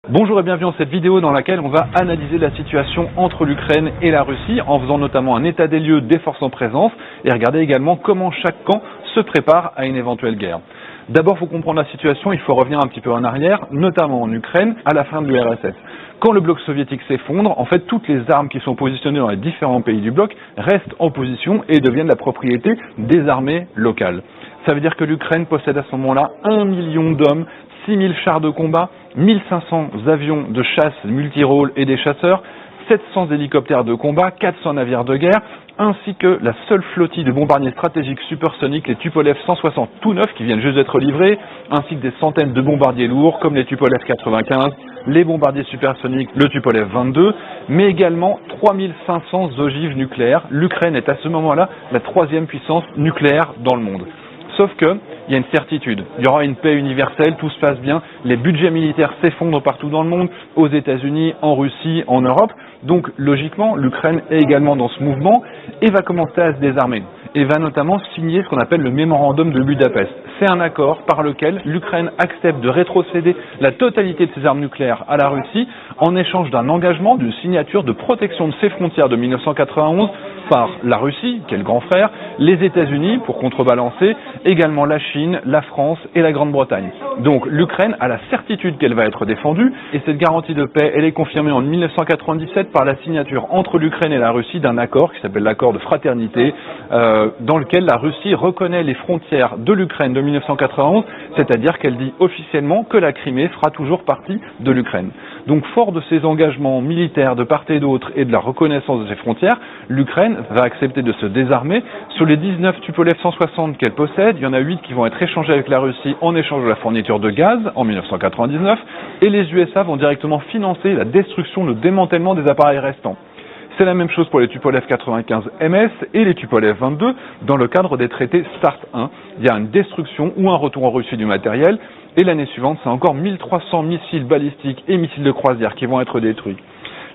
Bonjour et bienvenue dans cette vidéo dans laquelle on va analyser la situation entre l'Ukraine et la Russie en faisant notamment un état des lieux des forces en présence et regarder également comment chaque camp se prépare à une éventuelle guerre. D'abord, il faut comprendre la situation, il faut revenir un petit peu en arrière, notamment en Ukraine, à la fin de l'URSS. Quand le bloc soviétique s'effondre, en fait, toutes les armes qui sont positionnées dans les différents pays du bloc restent en position et deviennent la propriété des armées locales. Ça veut dire que l'Ukraine possède à ce moment-là 1 million d'hommes, 6000 chars de combat, 1500 avions de chasse multirôles et des chasseurs, 700 hélicoptères de combat, 400 navires de guerre, ainsi que la seule flottille de bombardiers stratégiques supersoniques, les Tupolev 160 tout neufs qui viennent juste d'être livrés, ainsi que des centaines de bombardiers lourds comme les Tupolev 95, les bombardiers supersoniques, le Tupolev 22, mais également 3500 ogives nucléaires. L'Ukraine est à ce moment-là la troisième puissance nucléaire dans le monde. Sauf que, il y a une certitude, il y aura une paix universelle, tout se passe bien, les budgets militaires s'effondrent partout dans le monde, aux États-Unis, en Russie, en Europe, donc logiquement l'Ukraine est également dans ce mouvement et va commencer à se désarmer et va notamment signer ce qu'on appelle le mémorandum de Budapest. C'est un accord par lequel l'Ukraine accepte de rétrocéder la totalité de ses armes nucléaires à la Russie en échange d'un engagement, d'une signature de protection de ses frontières de 1991 par la Russie, qui est le grand frère, les États-Unis pour contrebalancer, également la Chine, la France et la Grande-Bretagne. Donc l'Ukraine a la certitude qu'elle va être défendue et cette garantie de paix, elle est confirmée en 1997 par la signature entre l'Ukraine et la Russie d'un accord qui s'appelle l'accord de fraternité, dans lequel la Russie reconnaît les frontières de l'Ukraine de 1991, c'est-à-dire qu'elle dit officiellement que la Crimée fera toujours partie de l'Ukraine. Donc fort de ses engagements militaires de part et d'autre et de la reconnaissance de ses frontières, l'Ukraine va accepter de se désarmer. Sur les 19 Tupolev 160 qu'elle possède, il y en a 8 qui vont être échangés avec la Russie en échange de la fourniture de gaz en 1999 et les USA vont directement financer la destruction, le démantèlement des appareils restants. C'est la même chose pour les Tupolev 95 MS et les Tupolev 22 dans le cadre des traités START 1. Il y a une destruction ou un retour en Russie du matériel et l'année suivante, c'est encore 1300 missiles balistiques et missiles de croisière qui vont être détruits.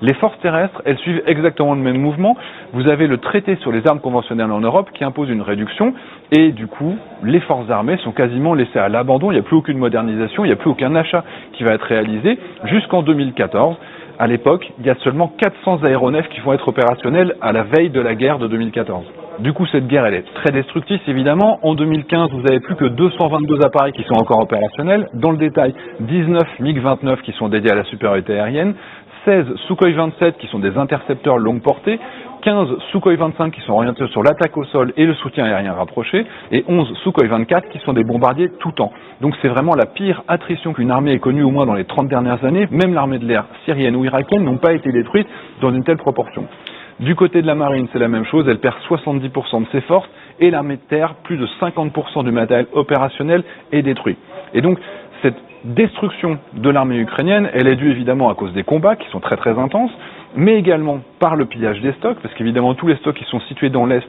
Les forces terrestres, elles suivent exactement le même mouvement. Vous avez le traité sur les armes conventionnelles en Europe qui impose une réduction et du coup, les forces armées sont quasiment laissées à l'abandon. Il n'y a plus aucune modernisation, il n'y a plus aucun achat qui va être réalisé jusqu'en 2014. À l'époque, il y a seulement 400 aéronefs qui vont être opérationnels à la veille de la guerre de 2014. Du coup, cette guerre, elle est très destructrice, évidemment. En 2015, vous n'avez plus que 222 appareils qui sont encore opérationnels. Dans le détail, 19 MiG-29 qui sont dédiés à la supériorité aérienne, 16 Sukhoi 27 qui sont des intercepteurs longue portée, 15 Sukhoi 25 qui sont orientés sur l'attaque au sol et le soutien aérien rapproché, et 11 Sukhoi 24 qui sont des bombardiers tout temps. Donc c'est vraiment la pire attrition qu'une armée ait connue au moins dans les 30 dernières années. Même l'armée de l'air syrienne ou irakienne n'ont pas été détruites dans une telle proportion. Du côté de la marine, c'est la même chose, elle perd 70% de ses forces, et l'armée de terre, plus de 50% du matériel opérationnel est détruit. Et donc, cette destruction de l'armée ukrainienne, elle est due évidemment à cause des combats qui sont très très intenses, mais également par le pillage des stocks, parce qu'évidemment tous les stocks qui sont situés dans l'Est,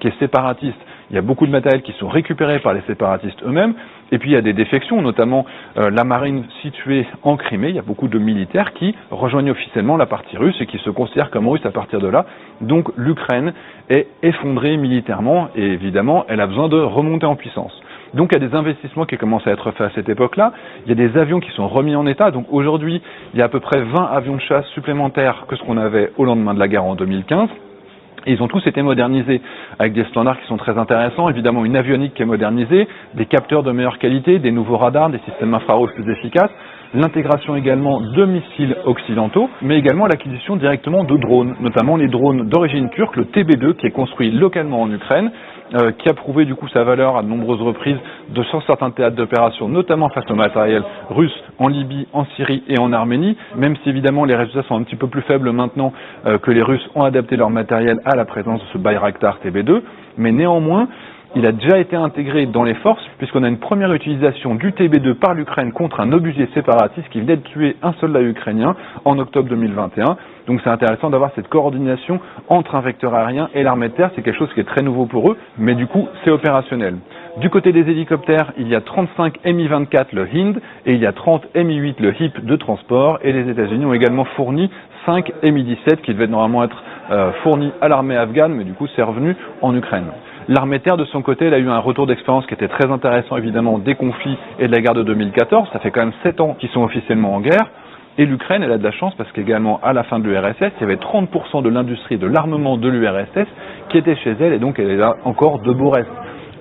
qui est séparatiste, il y a beaucoup de matériel qui sont récupérés par les séparatistes eux-mêmes, et puis il y a des défections, notamment la marine située en Crimée, il y a beaucoup de militaires qui rejoignent officiellement la partie russe et qui se considèrent comme russes à partir de là. Donc l'Ukraine est effondrée militairement et évidemment elle a besoin de remonter en puissance. Donc il y a des investissements qui commencent à être faits à cette époque-là, il y a des avions qui sont remis en état, donc aujourd'hui il y a à peu près 20 avions de chasse supplémentaires que ce qu'on avait au lendemain de la guerre en 2015. Et ils ont tous été modernisés avec des standards qui sont très intéressants, évidemment une avionique qui est modernisée, des capteurs de meilleure qualité, des nouveaux radars, des systèmes infrarouges plus efficaces, l'intégration également de missiles occidentaux, mais également l'acquisition directement de drones, notamment les drones d'origine turque, le TB2 qui est construit localement en Ukraine, qui a prouvé du coup sa valeur à de nombreuses reprises sur certains théâtres d'opération, notamment face au matériel russe en Libye, en Syrie et en Arménie, même si évidemment les résultats sont un petit peu plus faibles maintenant que les Russes ont adapté leur matériel à la présence de ce Bayraktar TB2, mais néanmoins, il a déjà été intégré dans les forces, puisqu'on a une première utilisation du TB2 par l'Ukraine contre un obusier séparatiste qui venait de tuer un soldat ukrainien en octobre 2021. Donc c'est intéressant d'avoir cette coordination entre un vecteur aérien et l'armée de terre, c'est quelque chose qui est très nouveau pour eux, mais du coup c'est opérationnel. Du côté des hélicoptères, il y a 35 Mi-24 le Hind et il y a 30 Mi-8 le HIP de transport, et les États-Unis ont également fourni 5 Mi-17 qui devaient normalement être fournis à l'armée afghane, mais du coup c'est revenu en Ukraine. L'armée de terre, de son côté, elle a eu un retour d'expérience qui était très intéressant, évidemment, des conflits et de la guerre de 2014. Ça fait quand même 7 ans qu'ils sont officiellement en guerre. Et l'Ukraine, elle a de la chance parce qu'également à la fin de l'URSS, il y avait 30% de l'industrie de l'armement de l'URSS qui était chez elle et donc elle a encore de beaux restes.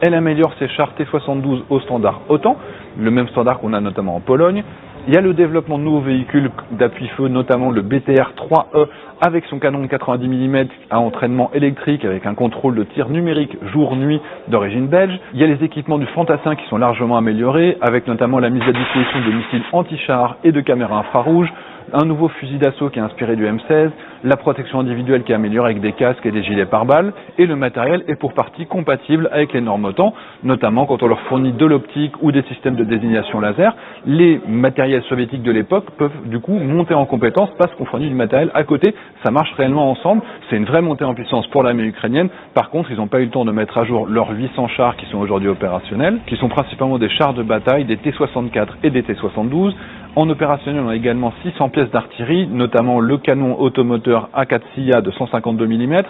Elle améliore ses chars T-72 au standard OTAN, le même standard qu'on a notamment en Pologne. Il y a le développement de nouveaux véhicules d'appui-feu, notamment le BTR-3E avec son canon de 90 mm à entraînement électrique avec un contrôle de tir numérique jour-nuit d'origine belge. Il y a les équipements du Fantassin qui sont largement améliorés avec notamment la mise à disposition de missiles anti-chars et de caméras infrarouges, un nouveau fusil d'assaut qui est inspiré du M16, la protection individuelle qui est améliorée avec des casques et des gilets pare-balles, et le matériel est pour partie compatible avec les normes OTAN, notamment quand on leur fournit de l'optique ou des systèmes de désignation laser. Les matériels soviétiques de l'époque peuvent du coup monter en compétence parce qu'on fournit du matériel à côté, ça marche réellement ensemble, c'est une vraie montée en puissance pour l'armée ukrainienne. Par contre, ils n'ont pas eu le temps de mettre à jour leurs 800 chars qui sont aujourd'hui opérationnels, qui sont principalement des chars de bataille, des T-64 et des T-72. En opérationnel, on a également 600 pièces d'artillerie, notamment le canon automoteur A4 de 152 mm,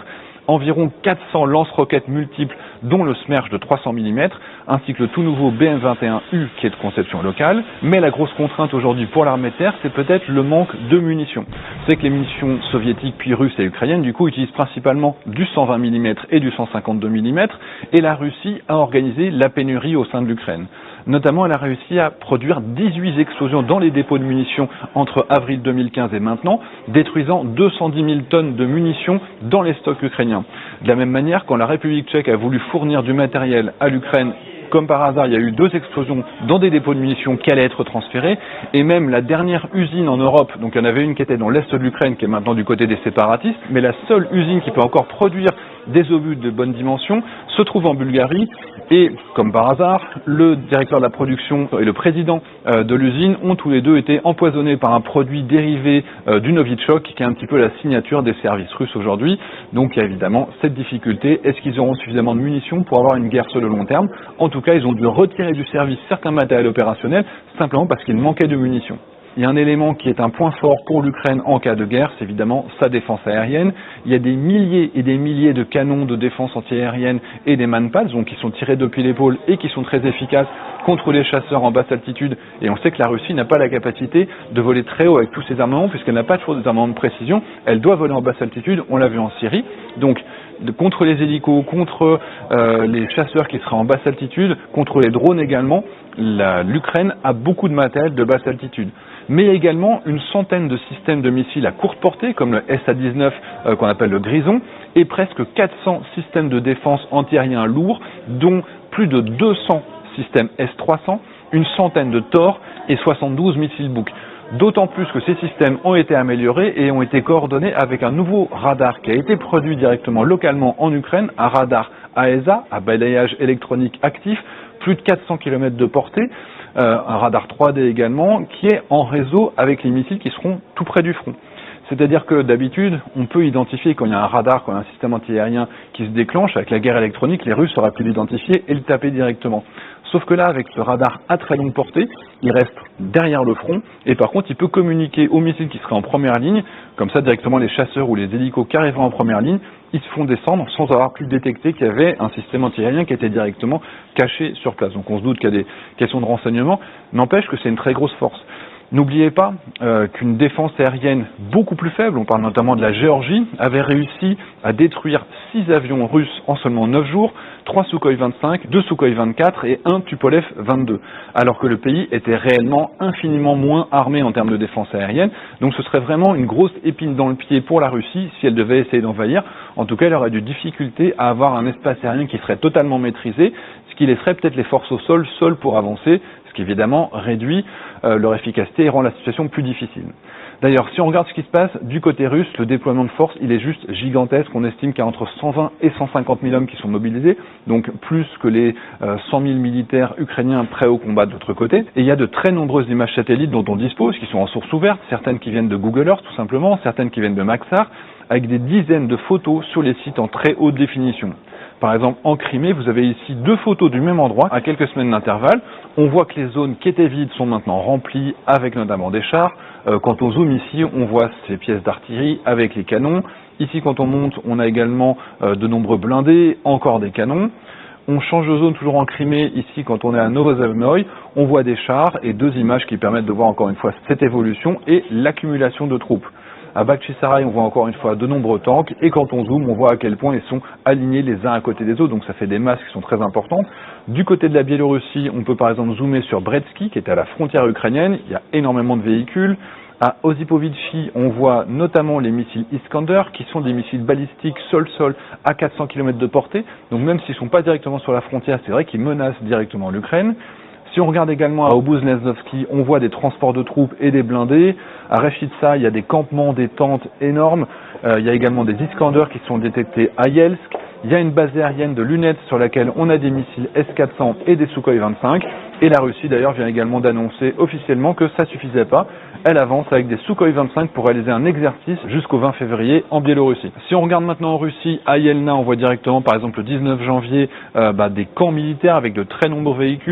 environ 400 lance-roquettes multiples, dont le Smerch de 300 mm, ainsi que le tout nouveau BM-21U qui est de conception locale. Mais la grosse contrainte aujourd'hui pour l'armée de terre, c'est peut-être le manque de munitions. C'est que les munitions soviétiques, puis russes et ukrainiennes, du coup, utilisent principalement du 120 mm et du 152 mm, et la Russie a organisé la pénurie au sein de l'Ukraine. Notamment, elle a réussi à produire 18 explosions dans les dépôts de munitions entre avril 2015 et maintenant, détruisant 210 000 tonnes de munitions dans les stocks ukrainiens. De la même manière, quand la République tchèque a voulu fournir du matériel à l'Ukraine, comme par hasard, il y a eu 2 explosions dans des dépôts de munitions qui allaient être transférés, et même la dernière usine en Europe, donc il y en avait une qui était dans l'est de l'Ukraine, qui est maintenant du côté des séparatistes, mais la seule usine qui peut encore produire des obus de bonne dimension se trouve en Bulgarie, et comme par hasard, le directeur de la production et le président de l'usine ont tous les deux été empoisonnés par un produit dérivé du Novichok, qui est un petit peu la signature des services russes aujourd'hui. Donc il y a évidemment cette difficulté, est-ce qu'ils auront suffisamment de munitions pour avoir une guerre sur le long terme? En tout cas, ils ont dû retirer du service certains matériels opérationnels, simplement parce qu'il manquait de munitions. Il y a un élément qui est un point fort pour l'Ukraine en cas de guerre, c'est évidemment sa défense aérienne. Il y a des milliers et des milliers de canons de défense antiaérienne et des Manpads, donc qui sont tirés depuis l'épaule et qui sont très efficaces contre les chasseurs en basse altitude. Et on sait que la Russie n'a pas la capacité de voler très haut avec tous ces armements, puisqu'elle n'a pas toujours des armements de précision. Elle doit voler en basse altitude, on l'a vu en Syrie. Donc, contre les hélicos, contre les chasseurs qui seraient en basse altitude, contre les drones également, l'Ukraine a beaucoup de matériel de basse altitude. Mais également une centaine de systèmes de missiles à courte portée, comme le SA-19 qu'on appelle le Grison, et presque 400 systèmes de défense antiaériens lourds, dont plus de 200 systèmes S-300, une centaine de Tor et 72 missiles Buk. D'autant plus que ces systèmes ont été améliorés et ont été coordonnés avec un nouveau radar qui a été produit directement localement en Ukraine, un radar AESA, à balayage électronique actif, plus de 400 km de portée, un radar 3D également, qui est en réseau avec les missiles qui seront tout près du front. C'est-à-dire que d'habitude, on peut identifier quand il y a un radar, quand il y a un système antiaérien qui se déclenche, avec la guerre électronique, les Russes auraient pu l'identifier et le taper directement. Sauf que là, avec ce radar à très longue portée, il reste derrière le front, et par contre, il peut communiquer aux missiles qui seraient en première ligne, comme ça directement les chasseurs ou les hélicos qui arriveraient en première ligne, ils se font descendre sans avoir pu détecter qu'il y avait un système antiaérien qui était directement caché sur place. Donc on se doute qu'il y a des questions de renseignement, n'empêche que c'est une très grosse force. N'oubliez pas qu'une défense aérienne beaucoup plus faible, on parle notamment de la Géorgie, avait réussi à détruire 6 avions russes en seulement 9 jours, 3 Sukhoi 25, 2 Sukhoi 24 et 1 Tupolev 22, alors que le pays était réellement infiniment moins armé en termes de défense aérienne. Donc ce serait vraiment une grosse épine dans le pied pour la Russie si elle devait essayer d'envahir. En tout cas, elle aurait de difficulté à avoir un espace aérien qui serait totalement maîtrisé, ce qui laisserait peut-être les forces au sol seules pour avancer, ce qui évidemment réduit leur efficacité et rend la situation plus difficile. D'ailleurs, si on regarde ce qui se passe du côté russe, le déploiement de force, il est juste gigantesque. On estime qu'il y a entre 120 et 150 000 hommes qui sont mobilisés, donc plus que les 100 000 militaires ukrainiens prêts au combat de l'autre côté. Et il y a de très nombreuses images satellites dont on dispose, qui sont en source ouverte, certaines qui viennent de Google Earth tout simplement, certaines qui viennent de Maxar, avec des dizaines de photos sur les sites en très haute définition. Par exemple, en Crimée, vous avez ici 2 photos du même endroit, à quelques semaines d'intervalle. On voit que les zones qui étaient vides sont maintenant remplies, avec notamment des chars. Quand on zoome ici, on voit ces pièces d'artillerie avec les canons. Ici, quand on monte, on a également de nombreux blindés, encore des canons. On change de zone toujours en Crimée, ici quand on est à Novozavnoï, on voit des chars et 2 images qui permettent de voir encore une fois cette évolution et l'accumulation de troupes. À Bakhchisarai, on voit encore une fois de nombreux tanks et quand on zoome, on voit à quel point ils sont alignés les uns à côté des autres, donc ça fait des masses qui sont très importantes. Du côté de la Biélorussie, on peut par exemple zoomer sur Bretsky qui est à la frontière ukrainienne, il y a énormément de véhicules. À Osipovitchy, on voit notamment les missiles Iskander, qui sont des missiles balistiques sol-sol à 400 km de portée. Donc même s'ils ne sont pas directement sur la frontière, c'est vrai qu'ils menacent directement l'Ukraine. Si on regarde également à Obuzleznovski, on voit des transports de troupes et des blindés. À Reshitsa, il y a des campements, des tentes énormes. Il y a également des Iskander qui sont détectés à Yelsk. Il y a une base aérienne de lunettes sur laquelle on a des missiles S-400 et des Sukhoi 25. Et la Russie d'ailleurs vient également d'annoncer officiellement que ça suffisait pas. Elle avance avec des Sukhoi 25 pour réaliser un exercice jusqu'au 20 février en Biélorussie. Si on regarde maintenant en Russie, à Yelna, on voit directement par exemple le 19 janvier des camps militaires avec de très nombreux véhicules.